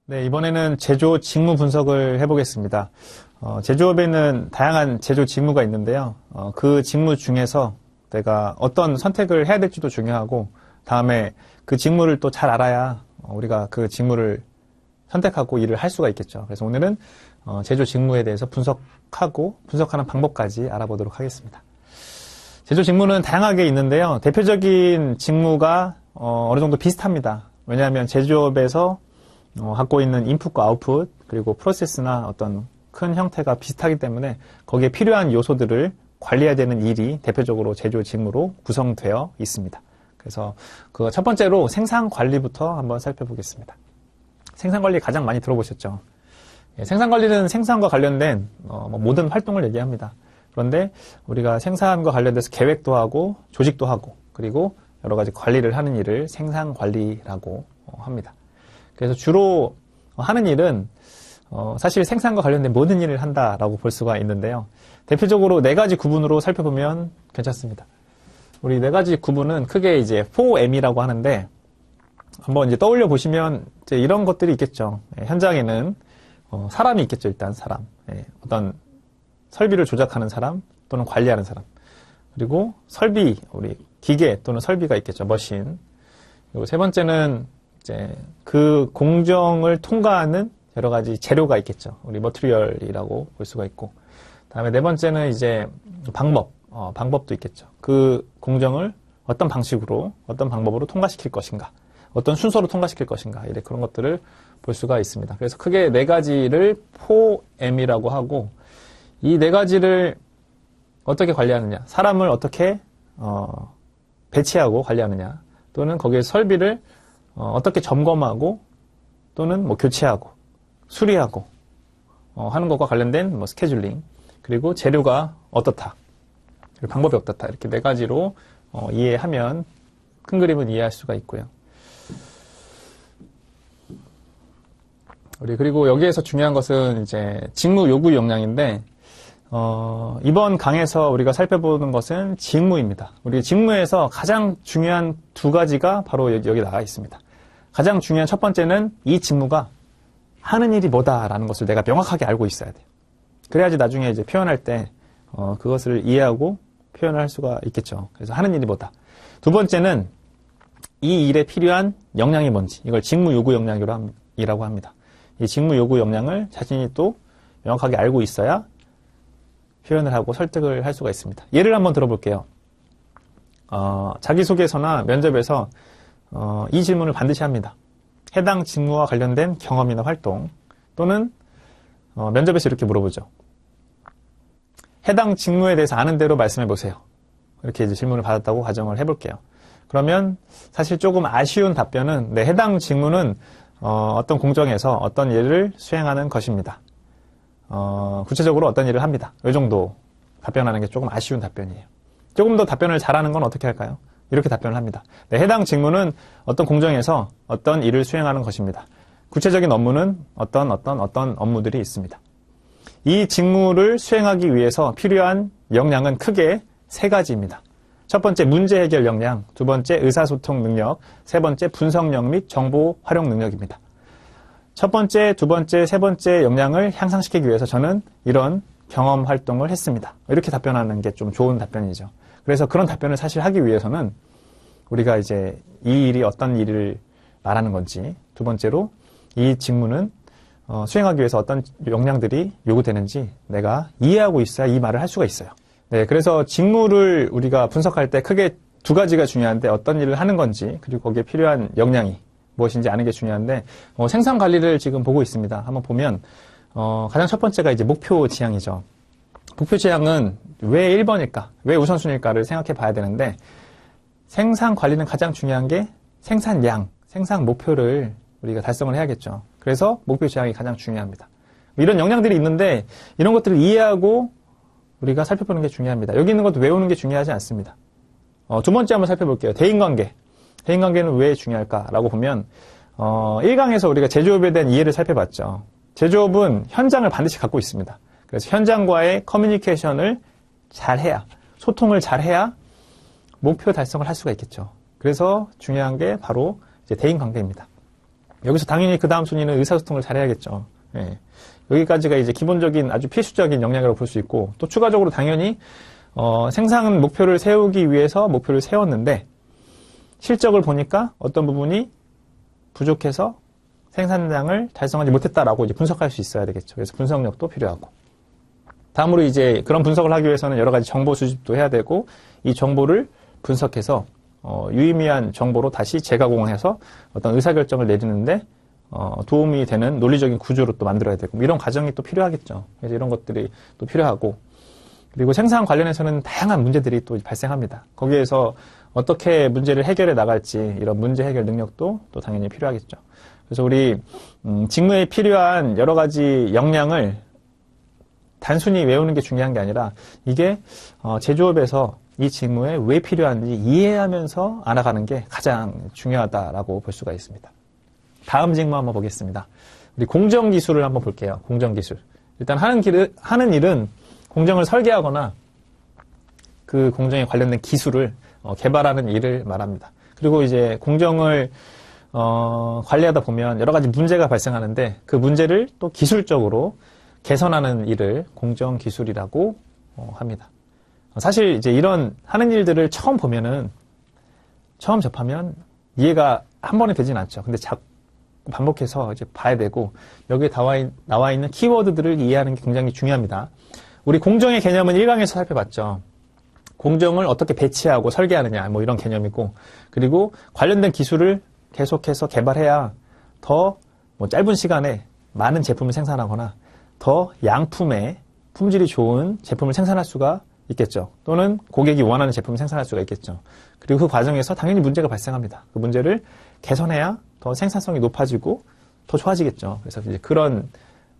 네, 이번에는 제조 직무 분석을 해보겠습니다. 제조업에는 다양한 제조 직무가 있는데요. 그 직무 중에서 내가 어떤 선택을 해야 될지도 중요하고, 다음에 그 직무를 또 잘 알아야 우리가 그 직무를 선택하고 일을 할 수가 있겠죠. 그래서 오늘은 제조 직무에 대해서 분석하고 분석하는 방법까지 알아보도록 하겠습니다. 제조 직무는 다양하게 있는데요. 대표적인 직무가 어느 정도 비슷합니다. 왜냐하면 제조업에서 갖고 있는 인풋과 아웃풋, 그리고 프로세스나 어떤 큰 형태가 비슷하기 때문에 거기에 필요한 요소들을 관리해야 되는 일이 대표적으로 제조 직무로 구성되어 있습니다. 그래서 그 첫 번째로 생산 관리부터 한번 살펴보겠습니다. 생산 관리 가장 많이 들어보셨죠? 생산 관리는 생산과 관련된 모든 활동을 얘기합니다. 그런데 우리가 생산과 관련돼서 계획도 하고 조직도 하고 그리고 여러 가지 관리를 하는 일을 생산 관리라고 합니다. 그래서 주로 하는 일은 사실 생산과 관련된 모든 일을 한다라고 볼 수가 있는데요. 대표적으로 4가지 구분으로 살펴보면 괜찮습니다. 우리 4가지 구분은 크게 이제 4M이라고 하는데 한번 이제 떠올려 보시면 이제 이런 것들이 있겠죠. 현장에는 사람이 있겠죠. 일단 사람, 어떤 설비를 조작하는 사람 또는 관리하는 사람, 그리고 설비, 우리 기계 또는 설비가 있겠죠. 머신. 그리고 세 번째는 이제 그 공정을 통과하는 여러 가지 재료가 있겠죠. 우리 머티리얼이라고 볼 수가 있고, 다음에 4번째는 이제 방법도 있겠죠. 그 공정을 어떤 방식으로, 어떤 방법으로 통과시킬 것인가, 어떤 순서로 통과시킬 것인가, 이래 그런 것들을 볼 수가 있습니다. 그래서 크게 4가지를 4M이라고 하고, 이 4가지를 어떻게 관리하느냐, 사람을 어떻게 배치하고 관리하느냐, 또는 거기에 설비를 어떻게 점검하고 또는 교체하고 수리하고 하는 것과 관련된 스케줄링, 그리고 재료가 어떻다, 그리고 방법이 어떻다, 이렇게 4가지로 이해하면 큰 그림은 이해할 수가 있고요. 그리고 여기에서 중요한 것은 이제 직무 요구 역량인데, 이번 강에서 우리가 살펴보는 것은 직무입니다. 우리 직무에서 가장 중요한 2가지가 바로 여기 나와 있습니다. 가장 중요한 첫 번째는 이 직무가 하는 일이 뭐다라는 것을 내가 명확하게 알고 있어야 돼요. 그래야지 나중에 이제 표현할 때 그것을 이해하고 표현을 할 수가 있겠죠. 그래서 하는 일이 뭐다. 2번째는 이 일에 필요한 역량이 뭔지, 이걸 직무 요구 역량이라고 합니다. 이 직무 요구 역량을 자신이 또 명확하게 알고 있어야 표현을 하고 설득을 할 수가 있습니다. 예를 한번 들어볼게요. 자기소개서나 면접에서 이 질문을 반드시 합니다. 해당 직무와 관련된 경험이나 활동, 또는 면접에서 이렇게 물어보죠. 해당 직무에 대해서 아는 대로 말씀해 보세요. 이렇게 이제 질문을 받았다고 가정을 해볼게요. 그러면 사실 조금 아쉬운 답변은 해당 직무는 어떤 공정에서 어떤 일을 수행하는 것입니다. 구체적으로 어떤 일을 합니다. 이 정도 답변하는 게 조금 아쉬운 답변이에요. 조금 더 답변을 잘하는 건 어떻게 할까요? 이렇게 답변을 합니다. 해당 직무는 어떤 공정에서 어떤 일을 수행하는 것입니다. 구체적인 업무는 어떤 업무들이 있습니다. 이 직무를 수행하기 위해서 필요한 역량은 크게 3가지입니다. 첫 번째, 문제 해결 역량, 2번째, 의사소통 능력, 3번째, 분석력 및 정보 활용 능력입니다. 첫 번째, 2번째, 3번째 역량을 향상시키기 위해서 저는 이런 경험 활동을 했습니다. 이렇게 답변하는 게 좀 좋은 답변이죠. 그래서 그런 답변을 사실 하기 위해서는 우리가 이제 이 일이 어떤 일을 말하는 건지, 2번째로 이 직무는 수행하기 위해서 어떤 역량들이 요구되는지 내가 이해하고 있어야 이 말을 할 수가 있어요. 네, 그래서 직무를 우리가 분석할 때 크게 2가지가 중요한데, 어떤 일을 하는 건지 그리고 거기에 필요한 역량이 무엇인지 아는 게 중요한데, 생산 관리를 지금 보고 있습니다. 한번 보면 가장 첫 번째가 이제 목표 지향이죠. 목표 지향은 왜 1번일까? 왜 우선순위일까를 생각해 봐야 되는데, 생산 관리는 가장 중요한 게 생산량, 생산 목표를 우리가 달성을 해야겠죠. 그래서 목표 지향이 가장 중요합니다. 이런 역량들이 있는데 이런 것들을 이해하고 우리가 살펴보는 게 중요합니다. 여기 있는 것도 외우는 게 중요하지 않습니다. 2번째 한번 살펴볼게요. 대인관계. 대인관계는 왜 중요할까라고 보면 1강에서 우리가 제조업에 대한 이해를 살펴봤죠. 제조업은 현장을 반드시 갖고 있습니다. 그래서 현장과의 커뮤니케이션을 잘해야, 소통을 잘해야 목표 달성을 할 수가 있겠죠. 그래서 중요한 게 바로 이제 대인관계입니다. 여기서 당연히 그 다음 순위는 의사소통을 잘해야겠죠. 예. 여기까지가 이제 기본적인 아주 필수적인 역량이라고 볼 수 있고, 또 추가적으로 당연히 생산 목표를 세우기 위해서 목표를 세웠는데 실적을 보니까 어떤 부분이 부족해서 생산량을 달성하지 못했다라고 이제 분석할 수 있어야 되겠죠. 그래서 분석력도 필요하고. 다음으로 이제 그런 분석을 하기 위해서는 여러 가지 정보 수집도 해야 되고, 이 정보를 분석해서 유의미한 정보로 다시 재가공해서 어떤 의사결정을 내리는데 도움이 되는 논리적인 구조로 또 만들어야 되고, 이런 과정이 또 필요하겠죠. 그래서 이런 것들이 또 필요하고, 그리고 생산 관련해서는 다양한 문제들이 또 발생합니다. 거기에서 어떻게 문제를 해결해 나갈지, 이런 문제 해결 능력도 또 당연히 필요하겠죠. 그래서 우리 직무에 필요한 여러 가지 역량을 단순히 외우는 게 중요한 게 아니라, 이게 제조업에서 이 직무에 왜 필요한지 이해하면서 알아가는 게 가장 중요하다라고 볼 수가 있습니다. 다음 직무 한번 보겠습니다. 우리 공정기술을 한번 볼게요. 공정기술. 일단 하는 일은 공정을 설계하거나 그 공정에 관련된 기술을 개발하는 일을 말합니다. 그리고 이제 공정을 관리하다 보면 여러 가지 문제가 발생하는데, 그 문제를 또 기술적으로 개선하는 일을 공정기술이라고 합니다. 사실 이제 이런 하는 일들을 처음 접하면 이해가 한 번에 되진 않죠. 근데 자꾸 반복해서 이제 봐야 되고, 여기에 나와 있는 키워드들을 이해하는 게 굉장히 중요합니다. 우리 공정의 개념은 1강에서 살펴봤죠. 공정을 어떻게 배치하고 설계하느냐, 뭐 이런 개념이고, 그리고 관련된 기술을 계속해서 개발해야 더 짧은 시간에 많은 제품을 생산하거나 더 양품의 품질이 좋은 제품을 생산할 수가 있겠죠. 또는 고객이 원하는 제품을 생산할 수가 있겠죠. 그리고 그 과정에서 당연히 문제가 발생합니다. 그 문제를 개선해야 더 생산성이 높아지고 더 좋아지겠죠. 그래서 이제 그런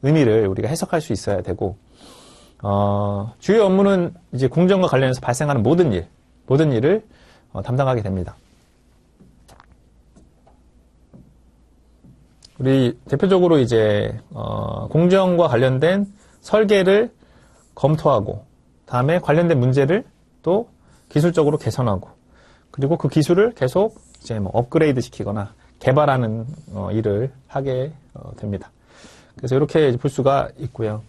의미를 우리가 해석할 수 있어야 되고, 주요 업무는 이제 공정과 관련해서 발생하는 모든 일을 담당하게 됩니다. 우리 대표적으로 이제 공정과 관련된 설계를 검토하고, 다음에 관련된 문제를 또 기술적으로 개선하고, 그리고 그 기술을 계속 이제 뭐 업그레이드 시키거나 개발하는 일을 하게 됩니다. 그래서 이렇게 볼 수가 있고요.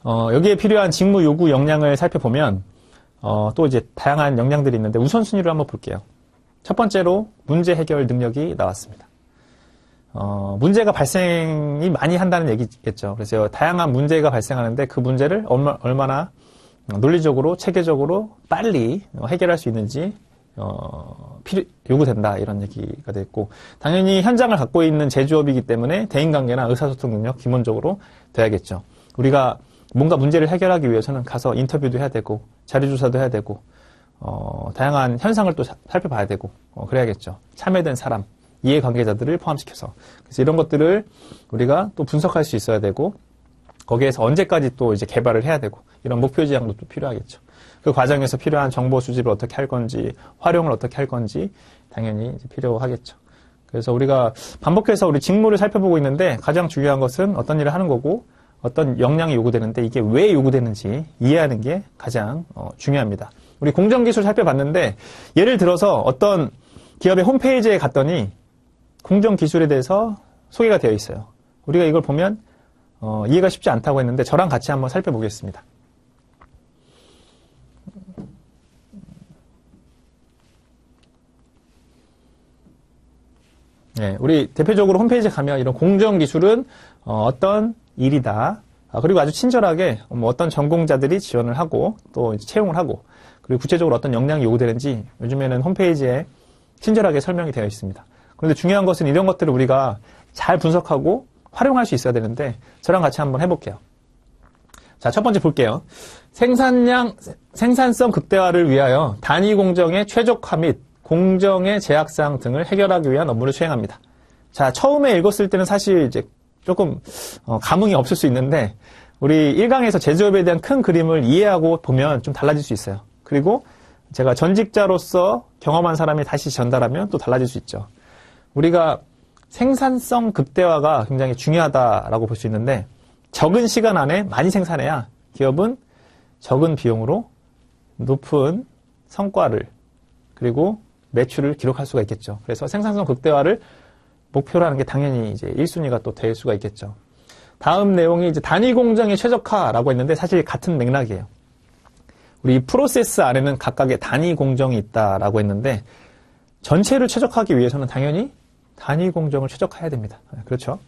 여기에 필요한 직무 요구 역량을 살펴보면 또 이제 다양한 역량들이 있는데, 우선순위를 한번 볼게요. 첫 번째로 문제 해결 능력이 나왔습니다. 문제가 발생이 많이 한다는 얘기겠죠. 그래서 다양한 문제가 발생하는데 그 문제를 얼마나 논리적으로, 체계적으로 빨리 해결할 수 있는지 요구된다, 이런 얘기가 됐고, 당연히 현장을 갖고 있는 제조업이기 때문에 대인관계나 의사소통 능력 기본적으로 돼야겠죠. 우리가 뭔가 문제를 해결하기 위해서는 가서 인터뷰도 해야 되고, 자료조사도 해야 되고, 다양한 현상을 또 살펴봐야 되고, 그래야겠죠. 참여된 사람, 이해관계자들을 포함시켜서. 그래서 이런 것들을 우리가 또 분석할 수 있어야 되고, 거기에서 언제까지 또 이제 개발을 해야 되고, 이런 목표 지향도 또 필요하겠죠. 그 과정에서 필요한 정보 수집을 어떻게 할 건지, 활용을 어떻게 할 건지 당연히 이제 필요하겠죠. 그래서 우리가 반복해서 우리 직무를 살펴보고 있는데, 가장 중요한 것은 어떤 일을 하는 거고, 어떤 역량이 요구되는데 이게 왜 요구되는지 이해하는 게 가장 중요합니다. 우리 공정기술 살펴봤는데, 예를 들어서 어떤 기업의 홈페이지에 갔더니 공정기술에 대해서 소개가 되어 있어요. 우리가 이걸 보면 이해가 쉽지 않다고 했는데, 저랑 같이 한번 살펴보겠습니다. 네, 우리 대표적으로 홈페이지에 가면 이런 공정기술은 어떤 일이다. 그리고 아주 친절하게 어떤 전공자들이 지원을 하고 또 채용을 하고, 그리고 구체적으로 어떤 역량이 요구되는지 요즘에는 홈페이지에 친절하게 설명이 되어 있습니다. 그런데 중요한 것은 이런 것들을 우리가 잘 분석하고 활용할 수 있어야 되는데, 저랑 같이 한번 해볼게요. 자, 첫 번째 볼게요. 생산성 극대화를 위하여 단위 공정의 최적화 및 공정의 제약사항 등을 해결하기 위한 업무를 수행합니다. 자, 처음에 읽었을 때는 사실 이제 조금 감흥이 없을 수 있는데, 우리 1강에서 제조업에 대한 큰 그림을 이해하고 보면 좀 달라질 수 있어요. 그리고 제가 전직자로서 경험한 사람이 다시 전달하면 또 달라질 수 있죠. 우리가 생산성 극대화가 굉장히 중요하다라고 볼 수 있는데, 적은 시간 안에 많이 생산해야 기업은 적은 비용으로 높은 성과를 그리고 매출을 기록할 수가 있겠죠. 그래서 생산성 극대화를 목표로 하는 게 당연히 이제 1순위가 또 될 수가 있겠죠. 다음 내용이 이제 단위 공정의 최적화라고 했는데 사실 같은 맥락이에요. 우리 프로세스 안에는 각각의 단위 공정이 있다라고 했는데 전체를 최적화하기 위해서는 당연히 단위 공정을 최적화해야 됩니다. 그렇죠?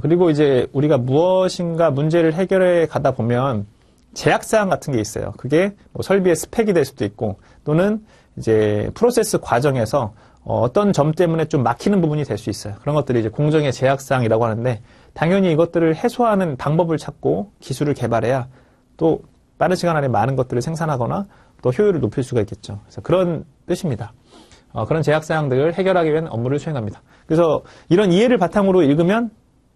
그리고 이제 우리가 무엇인가 문제를 해결해 가다 보면 제약사항 같은 게 있어요. 그게 뭐 설비의 스펙이 될 수도 있고 또는 이제 프로세스 과정에서 어떤 점 때문에 좀 막히는 부분이 될 수 있어요. 그런 것들이 이제 공정의 제약사항이라고 하는데 당연히 이것들을 해소하는 방법을 찾고 기술을 개발해야 또 빠른 시간 안에 많은 것들을 생산하거나 또 효율을 높일 수가 있겠죠. 그래서 그런 뜻입니다. 그런 제약사항들을 해결하기 위한 업무를 수행합니다. 그래서 이런 이해를 바탕으로 읽으면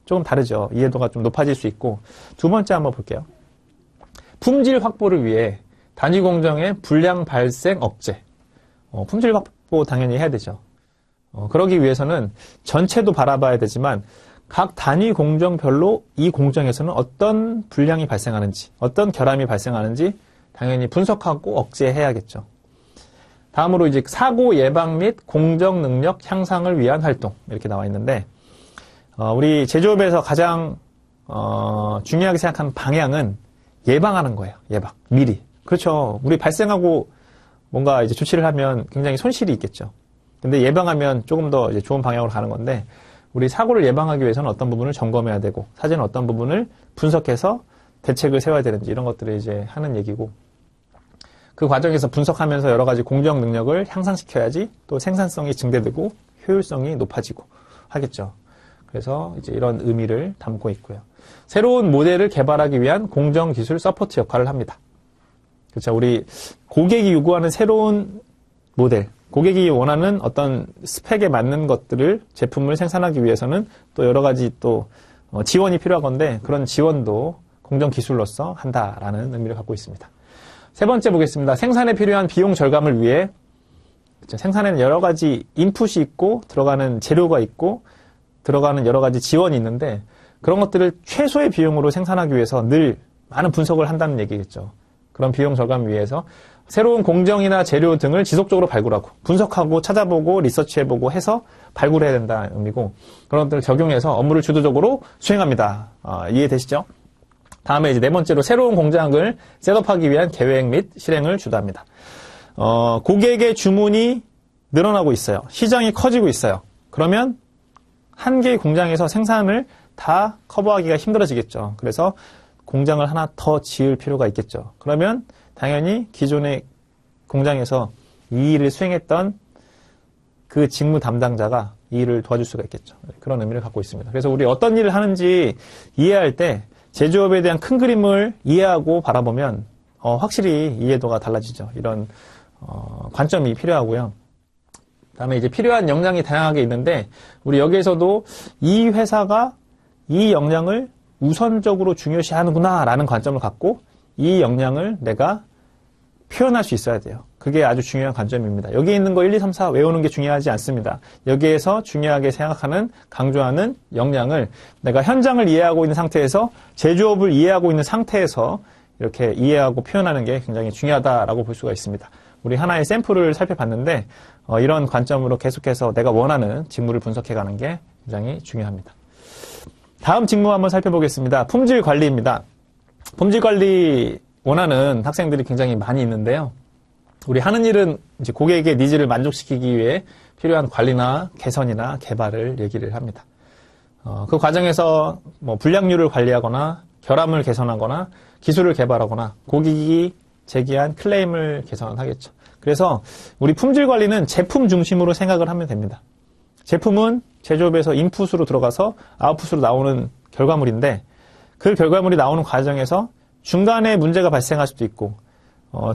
조금 다르죠. 이해도가 좀 높아질 수 있고. 두 번째 한번 볼게요. 품질 확보를 위해 단위 공정의 불량 발생 억제. 품질 확보 당연히 해야 되죠. 그러기 위해서는 전체도 바라봐야 되지만 각 단위 공정별로 이 공정에서는 어떤 불량이 발생하는지, 어떤 결함이 발생하는지 당연히 분석하고 억제해야겠죠. 다음으로 이제 사고 예방 및 공정 능력 향상을 위한 활동 이렇게 나와 있는데 우리 제조업에서 가장 중요하게 생각하는 방향은 예방하는 거예요. 예방, 미리. 그렇죠. 우리 발생하고 뭔가 이제 조치를 하면 굉장히 손실이 있겠죠. 근데 예방하면 조금 더 이제 좋은 방향으로 가는 건데 우리 사고를 예방하기 위해서는 어떤 부분을 점검해야 되고 사전에 어떤 부분을 분석해서 대책을 세워야 되는지 이런 것들을 이제 하는 얘기고 그 과정에서 분석하면서 여러 가지 공정 능력을 향상시켜야지 또 생산성이 증대되고 효율성이 높아지고 하겠죠. 그래서 이제 이런 의미를 담고 있고요. 새로운 모델을 개발하기 위한 공정기술 서포트 역할을 합니다. 그렇죠. 우리 고객이 요구하는 새로운 모델, 고객이 원하는 어떤 스펙에 맞는 것들을 제품을 생산하기 위해서는 또 여러 가지 또 지원이 필요하건데 그런 지원도 공정기술로서 한다라는 의미를 갖고 있습니다. 세 번째 보겠습니다. 생산에 필요한 비용 절감을 위해 그렇죠. 생산에는 여러 가지 인풋이 있고 들어가는 재료가 있고 들어가는 여러 가지 지원이 있는데 그런 것들을 최소의 비용으로 생산하기 위해서 늘 많은 분석을 한다는 얘기겠죠. 그런 비용 절감을 위해서 새로운 공정이나 재료 등을 지속적으로 발굴하고 분석하고 찾아보고 리서치해보고 해서 발굴해야 된다는 의미고 그런 것들을 적용해서 업무를 주도적으로 수행합니다. 이해되시죠? 다음에 이제 네 번째로 새로운 공장을 셋업하기 위한 계획 및 실행을 주도합니다. 고객의 주문이 늘어나고 있어요. 시장이 커지고 있어요. 그러면 한 개의 공장에서 생산을 다 커버하기가 힘들어지겠죠. 그래서 공장을 하나 더 지을 필요가 있겠죠. 그러면 당연히 기존의 공장에서 이 일을 수행했던 그 직무 담당자가 이 일을 도와줄 수가 있겠죠. 그런 의미를 갖고 있습니다. 그래서 우리 어떤 일을 하는지 이해할 때 제조업에 대한 큰 그림을 이해하고 바라보면 확실히 이해도가 달라지죠. 이런 관점이 필요하고요. 다음에 이제 필요한 역량이 다양하게 있는데 우리 여기에서도 이 회사가 이 역량을 우선적으로 중요시하는구나 라는 관점을 갖고 이 역량을 내가 표현할 수 있어야 돼요. 그게 아주 중요한 관점입니다. 여기 있는 거 1, 2, 3, 4 외우는 게 중요하지 않습니다. 여기에서 중요하게 생각하는, 강조하는 역량을 내가 현장을 이해하고 있는 상태에서 제조업을 이해하고 있는 상태에서 이렇게 이해하고 표현하는 게 굉장히 중요하다라고 볼 수가 있습니다. 우리 하나의 샘플을 살펴봤는데 이런 관점으로 계속해서 내가 원하는 직무를 분석해가는 게 굉장히 중요합니다. 다음 직무 한번 살펴보겠습니다. 품질 관리입니다. 품질 관리 원하는 학생들이 굉장히 많이 있는데요. 우리 하는 일은 이제 고객의 니즈를 만족시키기 위해 필요한 관리나 개선이나 개발을 얘기를 합니다. 그 과정에서 뭐 불량률을 관리하거나 결함을 개선하거나 기술을 개발하거나 고객이 제기한 클레임을 개선하겠죠. 그래서 우리 품질 관리는 제품 중심으로 생각을 하면 됩니다. 제품은 제조업에서 인풋으로 들어가서 아웃풋으로 나오는 결과물인데 그 결과물이 나오는 과정에서 중간에 문제가 발생할 수도 있고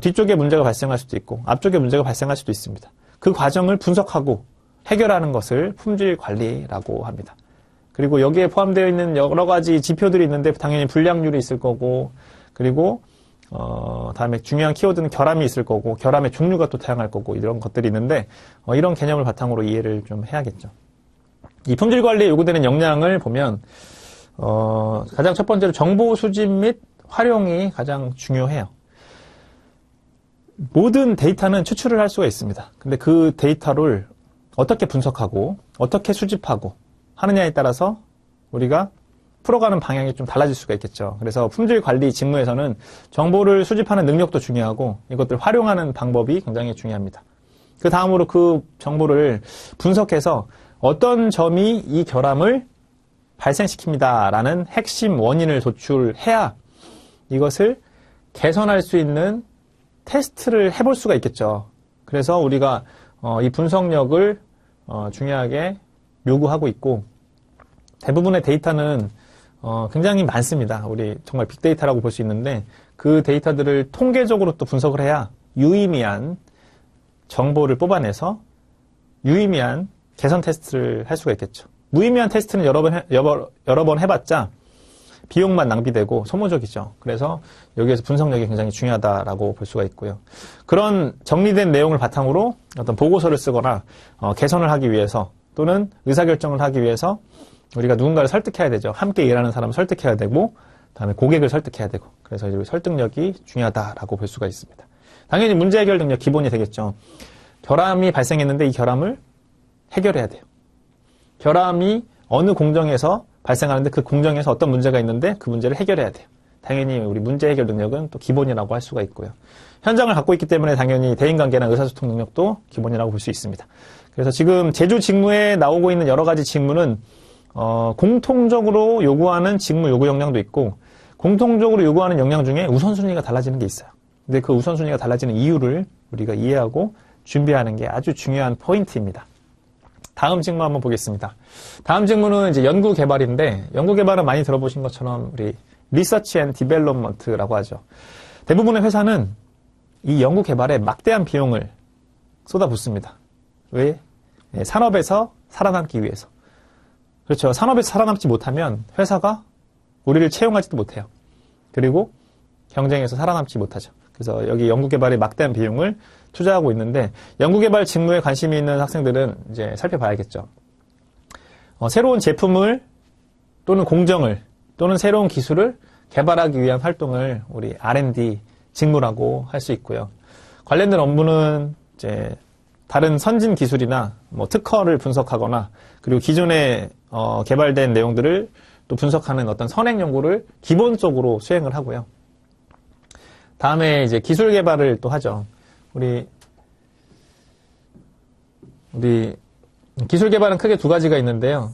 뒤쪽에 문제가 발생할 수도 있고 앞쪽에 문제가 발생할 수도 있습니다. 그 과정을 분석하고 해결하는 것을 품질 관리라고 합니다. 그리고 여기에 포함되어 있는 여러 가지 지표들이 있는데 당연히 불량률이 있을 거고 그리고 다음에 중요한 키워드는 결함이 있을 거고 결함의 종류가 또 다양할 거고 이런 것들이 있는데 이런 개념을 바탕으로 이해를 좀 해야겠죠. 이 품질 관리에 요구되는 역량을 보면 가장 첫 번째로 정보 수집 및 활용이 가장 중요해요. 모든 데이터는 추출을 할 수가 있습니다. 근데 그 데이터를 어떻게 분석하고 어떻게 수집하고 하느냐에 따라서 우리가 풀어가는 방향이 좀 달라질 수가 있겠죠. 그래서 품질 관리 직무에서는 정보를 수집하는 능력도 중요하고 이것들 활용하는 방법이 굉장히 중요합니다. 그 다음으로 그 정보를 분석해서 어떤 점이 이 결함을 발생시킵니다 라는 핵심 원인을 도출해야 이것을 개선할 수 있는 테스트를 해볼 수가 있겠죠. 그래서 우리가 이 분석력을 중요하게 요구하고 있고, 대부분의 데이터는 굉장히 많습니다. 우리 정말 빅데이터라고 볼 수 있는데 그 데이터들을 통계적으로 또 분석을 해야 유의미한 정보를 뽑아내서 유의미한 개선 테스트를 할 수가 있겠죠. 무의미한 테스트는 여러 번 해봤자 비용만 낭비되고 소모적이죠. 그래서 여기에서 분석력이 굉장히 중요하다라고 볼 수가 있고요. 그런 정리된 내용을 바탕으로 어떤 보고서를 쓰거나 개선을 하기 위해서 또는 의사결정을 하기 위해서 우리가 누군가를 설득해야 되죠. 함께 일하는 사람을 설득해야 되고 그다음에 고객을 설득해야 되고, 그래서 이 설득력이 중요하다라고 볼 수가 있습니다. 당연히 문제 해결 능력 기본이 되겠죠. 결함이 발생했는데 이 결함을 해결해야 돼요. 결함이 어느 공정에서 발생하는데 그 공정에서 어떤 문제가 있는데 그 문제를 해결해야 돼요. 당연히 우리 문제 해결 능력은 또 기본이라고 할 수가 있고요. 현장을 갖고 있기 때문에 당연히 대인관계나 의사소통 능력도 기본이라고 볼 수 있습니다. 그래서 지금 제조 직무에 나오고 있는 여러 가지 직무는 공통적으로 요구하는 직무 요구 역량도 있고 공통적으로 요구하는 역량 중에 우선순위가 달라지는 게 있어요. 근데 그 우선순위가 달라지는 이유를 우리가 이해하고 준비하는 게 아주 중요한 포인트입니다. 다음 직무 한번 보겠습니다. 다음 직무는 이제 연구개발인데, 연구개발은 많이 들어보신 것처럼 우리 리서치 앤 디벨롭먼트라고 하죠. 대부분의 회사는 이 연구개발에 막대한 비용을 쏟아붓습니다. 왜? 산업에서 살아남기 위해서. 그렇죠. 산업에서 살아남지 못하면 회사가 우리를 채용하지도 못해요. 그리고 경쟁에서 살아남지 못하죠. 그래서 여기 연구개발에 막대한 비용을 투자하고 있는데, 연구개발 직무에 관심이 있는 학생들은 이제 살펴봐야겠죠. 새로운 제품을 또는 공정을 또는 새로운 기술을 개발하기 위한 활동을 우리 R&D 직무라고 할 수 있고요. 관련된 업무는 이제 다른 선진 기술이나 뭐 특허를 분석하거나 그리고 기존에 개발된 내용들을 또 분석하는 어떤 선행 연구를 기본적으로 수행을 하고요. 다음에 이제 기술 개발을 또 하죠. 우리 기술 개발은 크게 두 가지가 있는데요.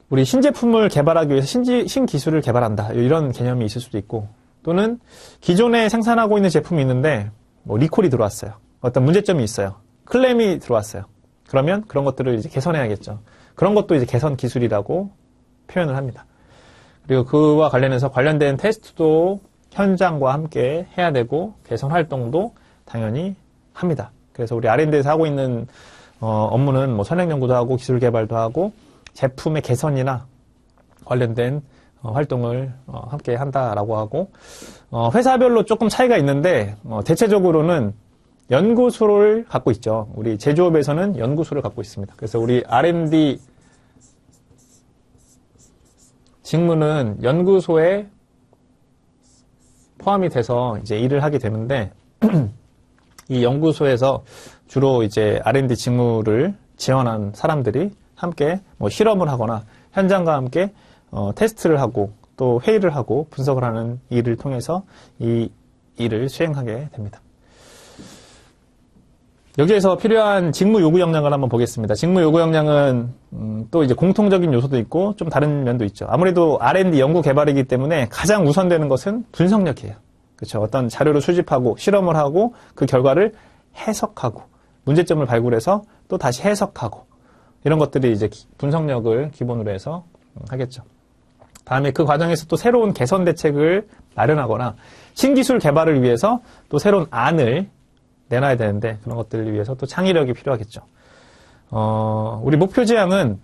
우리 신제품을 개발하기 위해서 신기술을 개발한다, 이런 개념이 있을 수도 있고, 또는 기존에 생산하고 있는 제품이 있는데 뭐 리콜이 들어왔어요. 어떤 문제점이 있어요. 클레임이 들어왔어요. 그러면 그런 것들을 이제 개선해야겠죠. 그런 것도 이제 개선 기술이라고 표현을 합니다. 그리고 그와 관련해서 관련된 테스트도 현장과 함께 해야 되고 개선 활동도 당연히 합니다. 그래서 우리 R&D에서 하고 있는 업무는 뭐 선행 연구도 하고 기술 개발도 하고 제품의 개선이나 관련된 활동을 함께 한다라고 하고, 회사별로 조금 차이가 있는데 대체적으로는 연구소를 갖고 있죠. 우리 제조업에서는 연구소를 갖고 있습니다. 그래서 우리 R&D 직무는 연구소에 포함이 돼서 이제 일을 하게 되는데, 이 연구소에서 주로 이제 R&D 직무를 지원한 사람들이 함께 뭐 실험을 하거나 현장과 함께 테스트를 하고 또 회의를 하고 분석을 하는 일을 통해서 이 일을 수행하게 됩니다. 여기에서 필요한 직무 요구 역량을 한번 보겠습니다. 직무 요구 역량은 또 이제 공통적인 요소도 있고 좀 다른 면도 있죠. 아무래도 R&D 연구 개발이기 때문에 가장 우선되는 것은 분석력이에요. 그렇죠. 어떤 자료를 수집하고 실험을 하고 그 결과를 해석하고 문제점을 발굴해서 또 다시 해석하고, 이런 것들이 이제 분석력을 기본으로 해서 하겠죠. 다음에 그 과정에서 또 새로운 개선 대책을 마련하거나 신기술 개발을 위해서 또 새로운 안을 내놔야 되는데 그런 것들을 위해서 또 창의력이 필요하겠죠. 우리 목표 지향은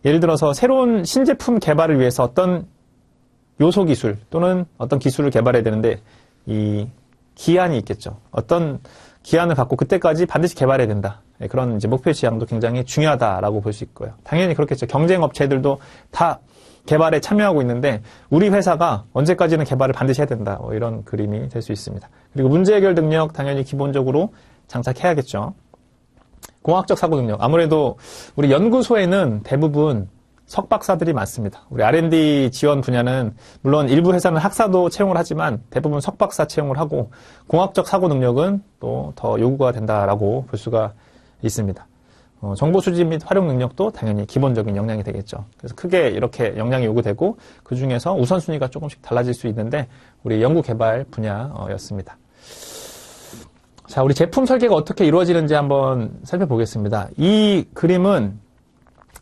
예를 들어서 새로운 신제품 개발을 위해서 어떤 요소 기술 또는 어떤 기술을 개발해야 되는데 이 기한이 있겠죠. 어떤 기한을 갖고 그때까지 반드시 개발해야 된다. 그런 이제 목표 지향도 굉장히 중요하다라고 볼 수 있고요. 당연히 그렇겠죠. 경쟁 업체들도 다 개발에 참여하고 있는데 우리 회사가 언제까지는 개발을 반드시 해야 된다. 뭐 이런 그림이 될 수 있습니다. 그리고 문제 해결 능력 당연히 기본적으로 장착해야겠죠. 공학적 사고 능력. 아무래도 우리 연구소에는 대부분 석박사들이 많습니다. 우리 R&D 지원 분야는 물론 일부 회사는 학사도 채용을 하지만 대부분 석박사 채용을 하고 공학적 사고 능력은 또 더 요구가 된다라고 볼 수가 있습니다. 정보 수집 및 활용 능력도 당연히 기본적인 역량이 되겠죠. 그래서 크게 이렇게 역량이 요구되고 그 중에서 우선순위가 조금씩 달라질 수 있는데 우리 연구개발 분야였습니다. 자, 우리 제품 설계가 어떻게 이루어지는지 한번 살펴보겠습니다. 이 그림은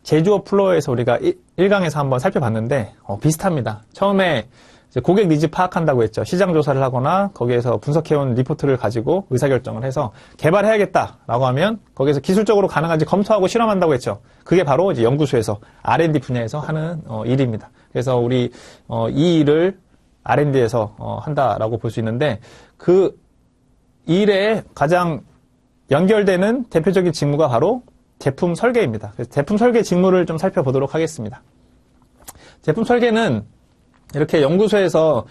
제조업 플로어에서 우리가 1강에서 한번 살펴봤는데 비슷합니다. 처음에 이제 고객 니즈 파악한다고 했죠. 시장 조사를 하거나 거기에서 분석해온 리포트를 가지고 의사결정을 해서 개발해야겠다라고 하면 거기에서 기술적으로 가능한지 검토하고 실험한다고 했죠. 그게 바로 이제 연구소에서 R&D 분야에서 하는 일입니다. 그래서 우리 이 일을 R&D에서 한다라고 볼 수 있는데 그 일에 가장 연결되는 대표적인 직무가 바로 제품 설계입니다. 그래서 제품 설계 직무를 좀 살펴보도록 하겠습니다. 제품 설계는 이렇게 연구소에서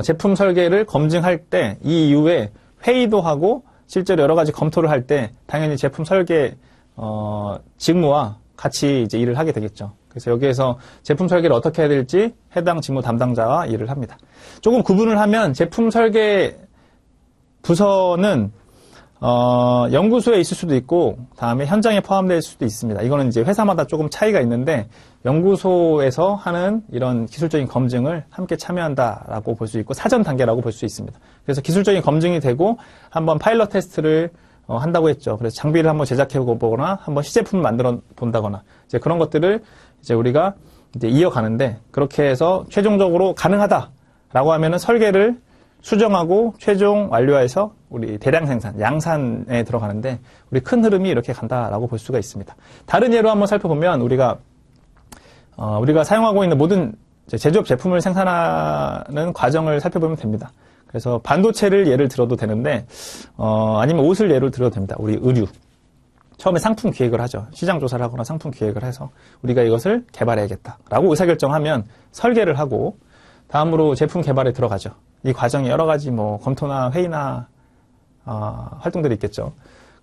제품 설계를 검증할 때 이 이후에 회의도 하고 실제로 여러 가지 검토를 할 때 당연히 제품 설계 직무와 같이 이제 일을 하게 되겠죠. 그래서 여기에서 제품 설계를 어떻게 해야 될지 해당 직무 담당자와 일을 합니다. 조금 구분을 하면 제품 설계 부서는 연구소에 있을 수도 있고 다음에 현장에 포함될 수도 있습니다. 이거는 이제 회사마다 조금 차이가 있는데 연구소에서 하는 이런 기술적인 검증을 함께 참여한다라고 볼 수 있고 사전 단계라고 볼 수 있습니다. 그래서 기술적인 검증이 되고 한번 파일럿 테스트를 한다고 했죠. 그래서 장비를 한번 제작해 보거나 한번 시제품을 만들어 본다거나 이제 그런 것들을 이제 우리가 이제 이어가는데 그렇게 해서 최종적으로 가능하다라고 하면은 설계를 수정하고 최종 완료해서 우리 대량 생산, 양산에 들어가는데 우리 큰 흐름이 이렇게 간다라고 볼 수가 있습니다. 다른 예로 한번 살펴보면 우리가 사용하고 있는 모든 제조업 제품을 생산하는 과정을 살펴보면 됩니다. 그래서 반도체를 예를 들어도 되는데 아니면 옷을 예를 들어도 됩니다. 우리 의류. 처음에 상품 기획을 하죠. 시장 조사를 하거나 상품 기획을 해서 우리가 이것을 개발해야겠다라고 의사결정하면 설계를 하고 다음으로 제품 개발에 들어가죠. 이 과정에 여러 가지 검토나 회의나 활동들이 있겠죠.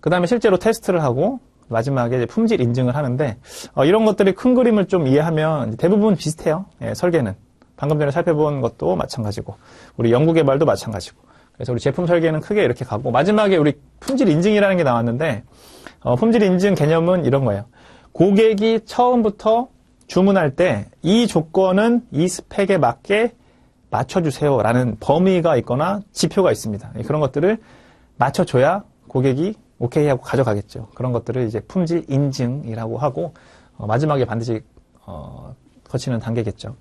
그 다음에 실제로 테스트를 하고 마지막에 이제 품질 인증을 하는데 이런 것들이 큰 그림을 좀 이해하면 대부분 비슷해요. 예, 설계는. 방금 전에 살펴본 것도 마찬가지고 우리 연구개발도 마찬가지고 그래서 우리 제품 설계는 크게 이렇게 가고 마지막에 우리 품질 인증이라는 게 나왔는데 품질 인증 개념은 이런 거예요. 고객이 처음부터 주문할 때 이 조건은 이 스펙에 맞게 맞춰주세요 라는 범위가 있거나 지표가 있습니다. 그런 것들을 맞춰줘야 고객이 오케이 하고 가져가겠죠. 그런 것들을 이제 품질 인증이라고 하고 마지막에 반드시 거치는 단계겠죠.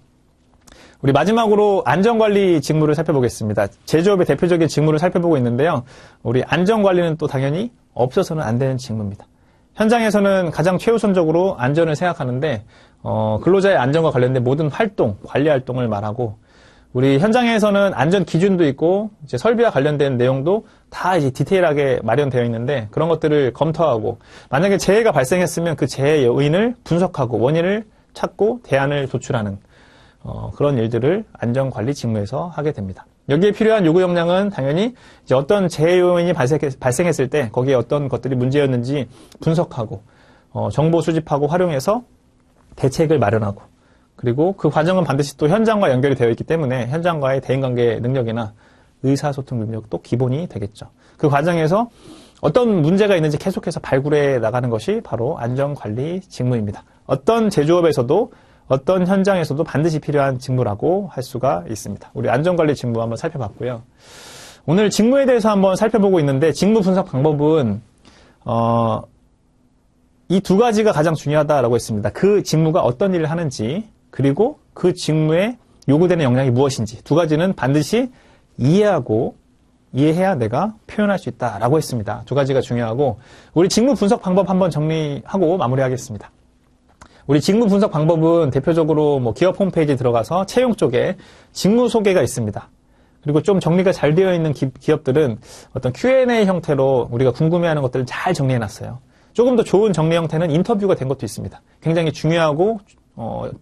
우리 마지막으로 안전관리 직무를 살펴보겠습니다. 제조업의 대표적인 직무를 살펴보고 있는데요. 우리 안전관리는 또 당연히 없어서는 안 되는 직무입니다. 현장에서는 가장 최우선적으로 안전을 생각하는데 근로자의 안전과 관련된 모든 활동, 관리 활동을 말하고 우리 현장에서는 안전 기준도 있고 이제 설비와 관련된 내용도 다 이제 디테일하게 마련되어 있는데 그런 것들을 검토하고 만약에 재해가 발생했으면 그 재해 요인을 분석하고 원인을 찾고 대안을 도출하는 그런 일들을 안전관리 직무에서 하게 됩니다. 여기에 필요한 요구 역량은 당연히 이제 어떤 재해 요인이 발생했을 때 거기에 어떤 것들이 문제였는지 분석하고 정보 수집하고 활용해서 대책을 마련하고 그리고 그 과정은 반드시 또 현장과 연결이 되어 있기 때문에 현장과의 대인관계 능력이나 의사소통 능력도 기본이 되겠죠. 그 과정에서 어떤 문제가 있는지 계속해서 발굴해 나가는 것이 바로 안전관리 직무입니다. 어떤 제조업에서도 어떤 현장에서도 반드시 필요한 직무라고 할 수가 있습니다. 우리 안전관리 직무 한번 살펴봤고요. 오늘 직무에 대해서 한번 살펴보고 있는데 직무 분석 방법은 이 두 가지가 가장 중요하다라고 했습니다. 그 직무가 어떤 일을 하는지 그리고 그 직무에 요구되는 역량이 무엇인지 두 가지는 반드시 이해해야 내가 표현할 수 있다라고 했습니다. 두 가지가 중요하고 우리 직무 분석 방법 한번 정리하고 마무리하겠습니다. 우리 직무 분석 방법은 대표적으로 기업 홈페이지에 들어가서 채용 쪽에 직무 소개가 있습니다. 그리고 좀 정리가 잘 되어 있는 기업들은 어떤 Q&A 형태로 우리가 궁금해하는 것들을 잘 정리해놨어요. 조금 더 좋은 정리 형태는 인터뷰가 된 것도 있습니다. 굉장히 중요하고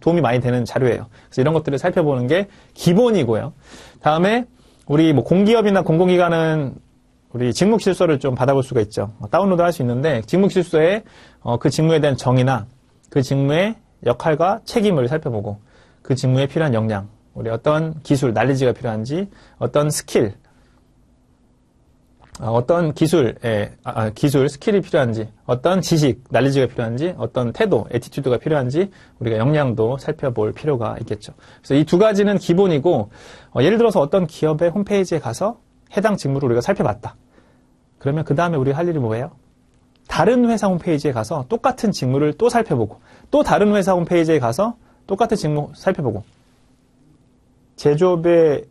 도움이 많이 되는 자료예요. 그래서 이런 것들을 살펴보는 게 기본이고요. 다음에 우리 뭐 공기업이나 공공기관은 우리 직무기술서를 좀 받아볼 수가 있죠. 다운로드 할 수 있는데 직무기술서에 그 직무에 대한 정의나 그 직무의 역할과 책임을 살펴보고 그 직무에 필요한 역량, 우리 어떤 기술, 날리지가 필요한지, 어떤 스킬, 어떤 기술, 스킬이 필요한지, 어떤 지식, 날리지가 필요한지, 어떤 태도, 애티튜드가 필요한지 우리가 역량도 살펴볼 필요가 있겠죠. 그래서 이 두 가지는 기본이고, 예를 들어서 어떤 기업의 홈페이지에 가서 해당 직무를 우리가 살펴봤다. 그러면 그 다음에 우리가 할 일이 뭐예요? 다른 회사 홈페이지에 가서 똑같은 직무를 또 살펴보고, 또 다른 회사 홈페이지에 가서 똑같은 직무 살펴보고, 제조업의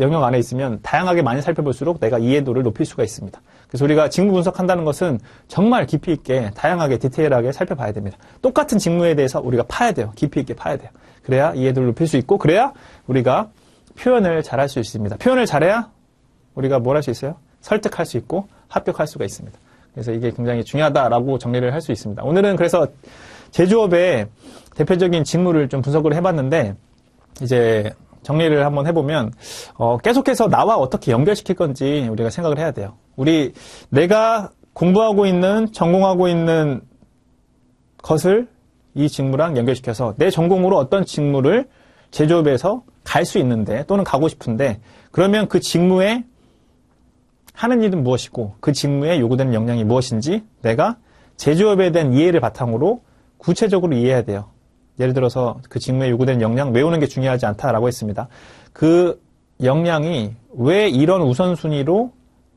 영역 안에 있으면 다양하게 많이 살펴볼수록 내가 이해도를 높일 수가 있습니다. 그래서 우리가 직무 분석한다는 것은 정말 깊이 있게 다양하게 디테일하게 살펴봐야 됩니다. 똑같은 직무에 대해서 우리가 파야 돼요. 깊이 있게 파야 돼요. 그래야 이해도를 높일 수 있고 그래야 우리가 표현을 잘할 수 있습니다. 표현을 잘해야 우리가 뭘 할 수 있어요? 설득할 수 있고 합격할 수가 있습니다. 그래서 이게 굉장히 중요하다라고 정리를 할 수 있습니다. 오늘은 그래서 제조업의 대표적인 직무를 좀 분석을 해봤는데 이제 정리를 한번 해보면 계속해서 나와 어떻게 연결시킬 건지 우리가 생각을 해야 돼요. 내가 공부하고 있는, 전공하고 있는 것을 이 직무랑 연결시켜서 내 전공으로 어떤 직무를 제조업에서 갈 수 있는데 또는 가고 싶은데 그러면 그 직무에 하는 일은 무엇이고 그 직무에 요구되는 역량이 무엇인지 내가 제조업에 대한 이해를 바탕으로 구체적으로 이해해야 돼요. 예를 들어서 그 직무에 요구되는 역량 외우는 게 중요하지 않다라고 했습니다. 그 역량이 왜 이런 우선순위로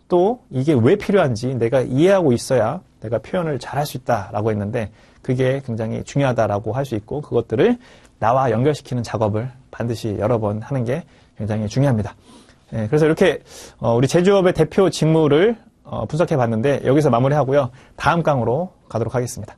또 이게 왜 필요한지 내가 이해하고 있어야 내가 표현을 잘할 수 있다라고 했는데 그게 굉장히 중요하다라고 할 수 있고 그것들을 나와 연결시키는 작업을 반드시 여러 번 하는 게 굉장히 중요합니다. 그래서 이렇게 우리 제조업의 대표 직무를 분석해 봤는데 여기서 마무리하고요. 다음 강으로 가도록 하겠습니다.